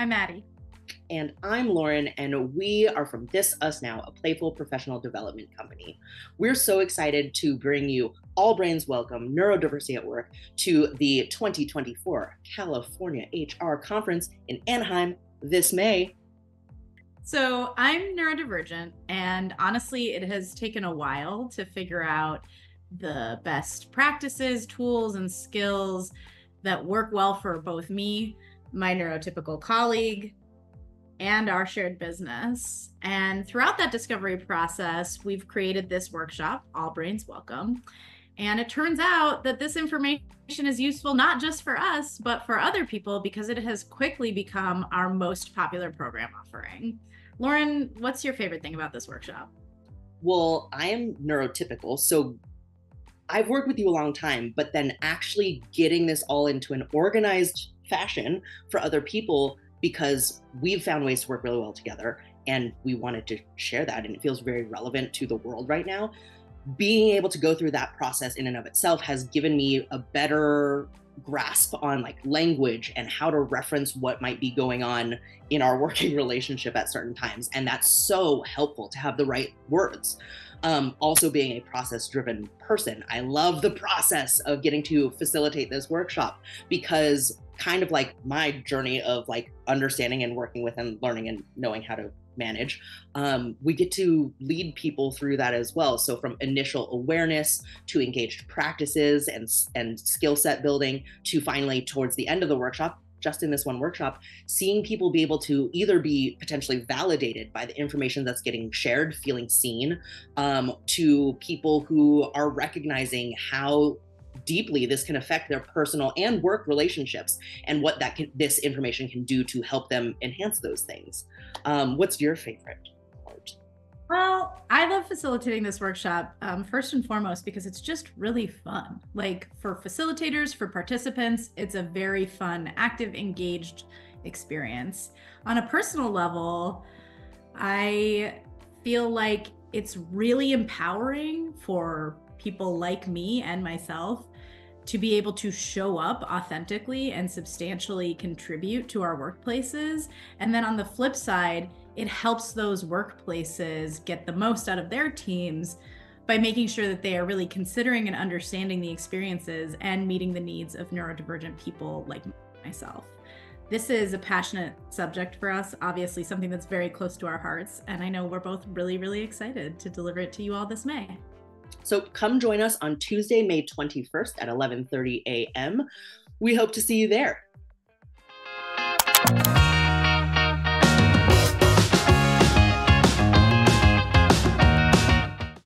I'm Maddy. And I'm Lauren, and we are from This Us Now, a playful professional development company. We're so excited to bring you All Brains Welcome Neurodiversity at Work to the 2024 California HR Conference in Anaheim this May. So I'm neurodivergent, and honestly, it has taken a while to figure out the best practices, tools, and skills that work well for both me, my neurotypical colleague, and our shared business. And throughout that discovery process, we've created this workshop, All Brains Welcome. And it turns out that this information is useful not just for us, but for other people because it has quickly become our most popular program offering. Lauren, what's your favorite thing about this workshop? Well, I am neurotypical, so I've worked with you a long time, but then actually getting this all into an organized fashion for other people, because we've found ways to work really well together and we wanted to share that, and it feels very relevant to the world right now. Being able to go through that process in and of itself has given me a better grasp on like language and how to reference what might be going on in our working relationship at certain times. And that's so helpful to have the right words. Also being a process-driven person, I love the process of getting to facilitate this workshop, because kind of like my journey of like understanding and working with and learning and knowing how to manage, we get to lead people through that as well. So from initial awareness to engaged practices and skill set building to finally towards the end of the workshop, just in this one workshop, seeing people be able to either be potentially validated by the information that's getting shared, feeling seen, to people who are recognizing how deeply this can affect their personal and work relationships and what this information can do to help them enhance those things. What's your favorite part? Well, I love facilitating this workshop, first and foremost, because it's just really fun. Like for facilitators, for participants, it's a very fun, active, engaged experience. On a personal level, I feel like it's really empowering for people like me and myself to be able to show up authentically and substantially contribute to our workplaces. And then on the flip side, it helps those workplaces get the most out of their teams by making sure that they are really considering and understanding the experiences and meeting the needs of neurodivergent people like myself. This is a passionate subject for us, obviously something that's very close to our hearts. And I know we're both really, really excited to deliver it to you all this May. So come join us on Tuesday, May 21st at 11:30 a.m. We hope to see you there.